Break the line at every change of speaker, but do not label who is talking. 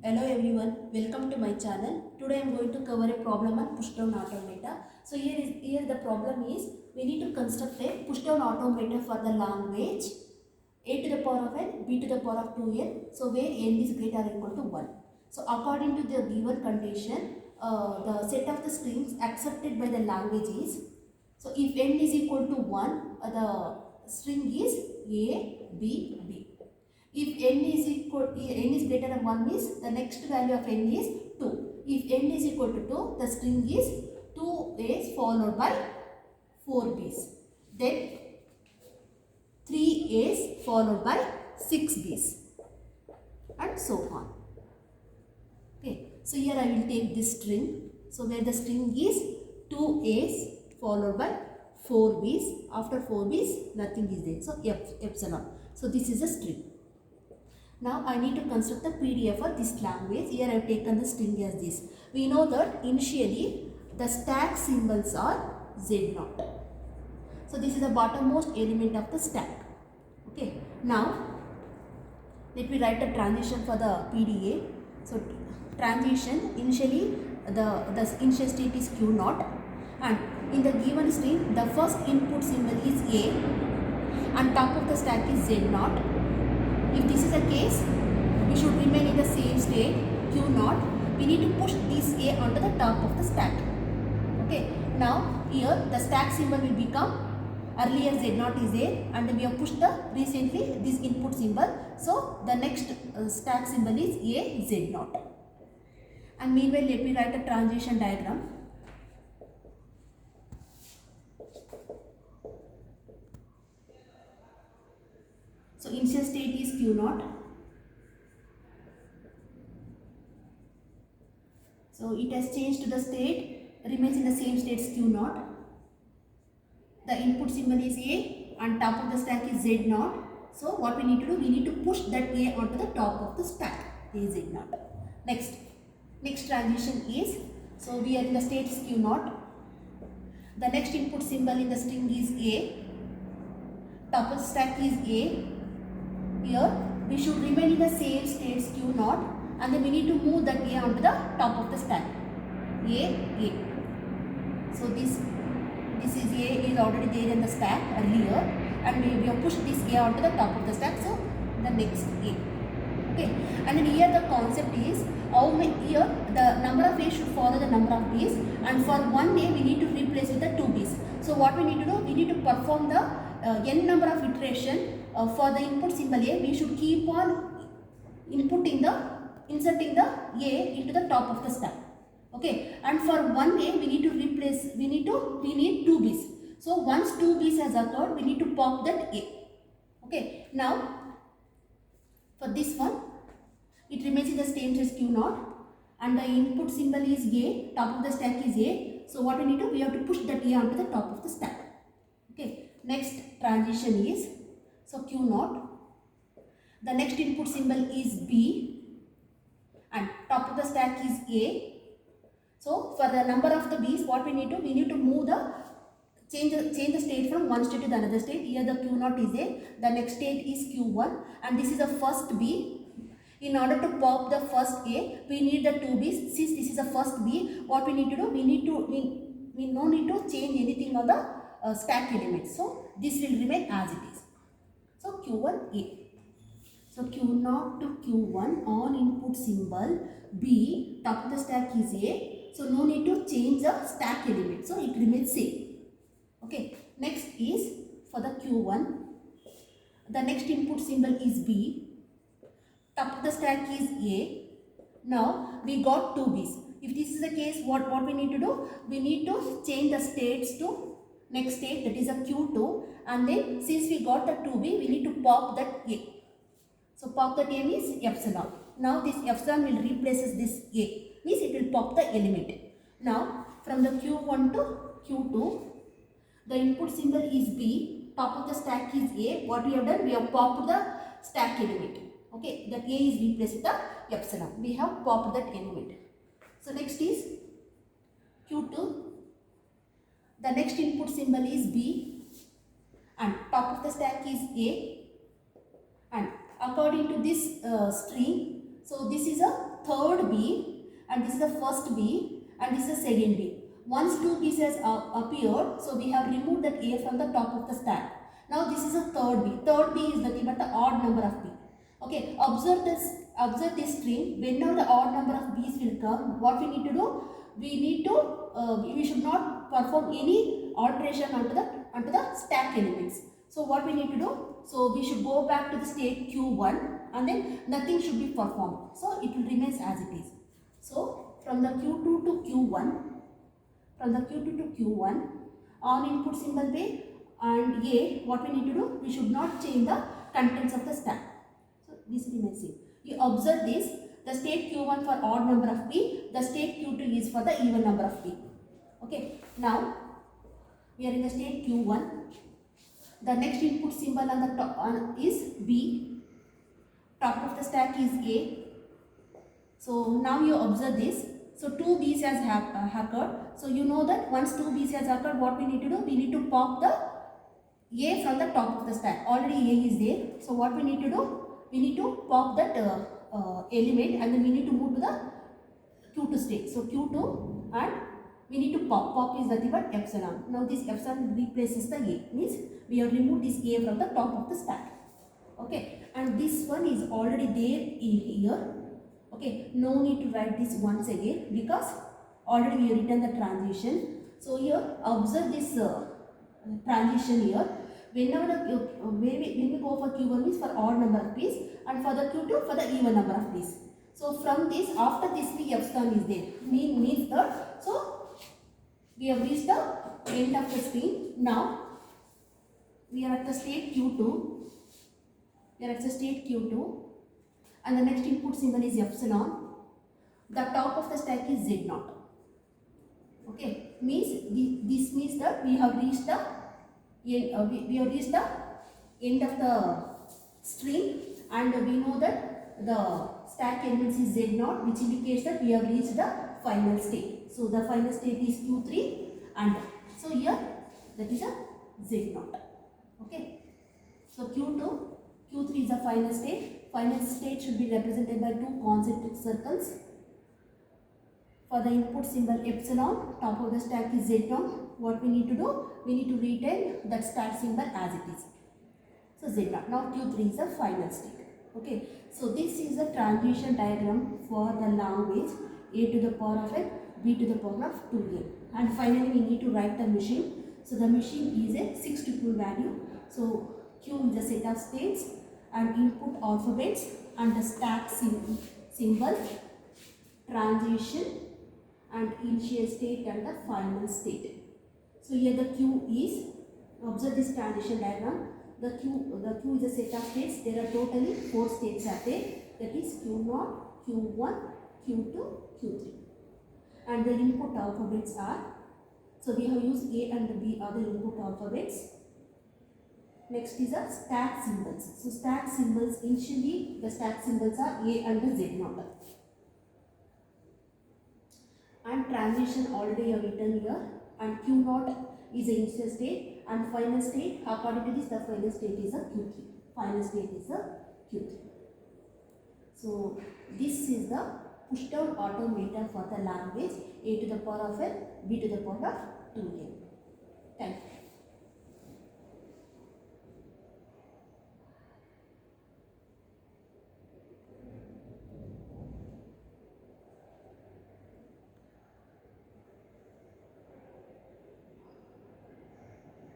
Hello everyone, welcome to my channel. Today I am going to cover a problem on pushdown automata. So here the problem is we need to construct a pushdown automata for the language a to the power of n, b to the power of 2n. So where n is greater or equal to 1. So according to the given condition, the set of the strings accepted by the language is, so if n is equal to 1, the string is a, b, b. If n is greater than 1 means the next value of n is 2. If n is equal to 2, the string is 2a's followed by 4b's. Then 3a's followed by 6b's and so on. Okay. So here I will take this string. So where the string is 2a's followed by 4b's. After 4b's nothing is there. So epsilon. So this is a string. Now I need to construct the PDF for this language. Here I have taken the string as this. We know that initially the stack symbols are Z0. So this is the bottommost element of the stack. Okay. Now let me write a transition for the PDA. So transition, initially the initial state is Q0, and in the given string the first input symbol is A and top of the stack is Z0. If this is the case, we should remain in the same state, Q0. We need to push this A onto the top of the stack. Okay. Now here the stack symbol will become, earlier Z0 is there and we have pushed the recently this input symbol. So the next stack symbol is A Z0. And meanwhile let me write a transition diagram. So initial state is Q0. So it has changed to the state, remains in the same state as Q0. The input symbol is A and top of the stack is Z0. So what we need to do, we need to push that A onto the top of the stack, A Z0. Next transition is, so we are in the state is Q0. The next input symbol in the string is A. Top of the stack is A. Here we should remain in the same state as Q0 and then we need to move that A onto the top of the stack. A. So this is A is already there in the stack earlier and we have pushed this A onto the top of the stack. So the next A. Okay. And then here the concept is, here the number of A's should follow the number of B's, and for one A we need to replace with the 2 B's. So what we need to do, we need to perform the n number of iteration for the input symbol A. We should keep on inserting the A into the top of the stack. Okay. And for one A we need to replace, we need 2 B's. So once 2 B's has occurred, we need to pop that A. Okay. Now for this one, it remains in the same as Q0 and the input symbol is A, top of the stack is A. So what we need to do, we have to push that A onto the top of the stack. Okay. Next transition is, so Q0. The next input symbol is B and top of the stack is A. So for the number of the B's, what we need to move change the state from one state to the another state. Here the Q0 is A, the next state is Q1 and this is the first B. In order to pop the first A, we need the 2 B's. Since this is the first B, what we need to do, we no need to change anything on the stack elements. So this will remain as it is. So Q1 A. So Q0 to Q1 on input symbol B, top of the stack is A. So no need to change the stack element. So it remains same. Okay. Next is for the Q1. The next input symbol is B. Top of the stack is A. Now we got 2 B's. If this is the case, what we need to do? We need to change the states to next state, that is a Q2, and then since we got the 2B, we need to pop that A. So pop that A means epsilon. Now this epsilon will replaces this A, means it will pop the element. Now from the Q1 to Q2, the input symbol is B, top of the stack is A. What we have done, we have popped the stack element. Okay, that A is replaced with the epsilon. We have popped that element. So next is Q2. The next input symbol is B and top of the stack is A, and according to this string, So this is a third B and this is the first B and this is the second B. Once two B's has appeared, so we have removed that A from the top of the stack. Now this is a third B. Third B is nothing but the odd number of B. Okay, observe this string. Whenever the odd number of B's will come, what we need to do? We should not perform any alteration onto the stack elements. So what we need to do? So we should go back to the state Q1 and then nothing should be performed. So it will remain as it is. So from the Q2 to Q1, on input symbol B and A, what we need to do? We should not change the contents of the stack. So this remains same. You observe this. The state Q1 for odd number of B, the state Q2 is for the even number of B. Okay. Now we are in the state Q1. The next input symbol on the top is B. Top of the stack is A. So now you observe this. So two B's has occurred. So you know that once two B's has occurred, what we need to do? We need to pop the A from the top of the stack. Already A is there. So what we need to do? We need to pop that element and then we need to move to the Q2 state. So Q2 and we need to pop. Pop is nothing but epsilon. Now this epsilon replaces the A. Means we have removed this A from the top of the stack. Okay. And this one is already there in here. Okay. No need to write this once again because already we have written the transition. So here observe this transition here. Whenever when we go for Q1 means for odd number of P's and for the Q2 for the even number of P's. So from this, after this the epsilon is there. Means that so we have reached the end of the string. Now we are at the state Q2. We are at the state Q2 and the next input symbol is epsilon. The top of the stack is Z0. Okay, this means that we have reached the end of the string and we know that the stack elements is Z0, which indicates that we have reached the final state. So the final state is Q3 and so here that is a Z0. Okay. So Q3 is the final state. Final state should be represented by two concentric circles. For the input symbol epsilon, top of the stack is Z0. What we need to do? We need to retain that stack symbol as it is. So Z0. Now Q3 is the final state. Okay. So this is the transition diagram for the language A to the power of n, B to the power of 2n. And finally we need to write the machine. So the machine is a 6 tuple value. So Q is a set of states and input alphabets and the stack symbol, transition and initial state and the final state. So here the Q is, observe this transition diagram. The Q is a set of states. There are totally 4 states are there. That is Q0, Q1, Q2, Q3. And the input alphabets are, so we have used A and B are the input alphabets. Next is a stack symbols. So stack symbols, initially the stack symbols are A and the Z0. And transition already have written here. And Q0 is the initial state and final state. According to this, the final state is a Q3. Final state is a Q3. So this is the push down automator for the language A to the power of n, B to the power of 2n.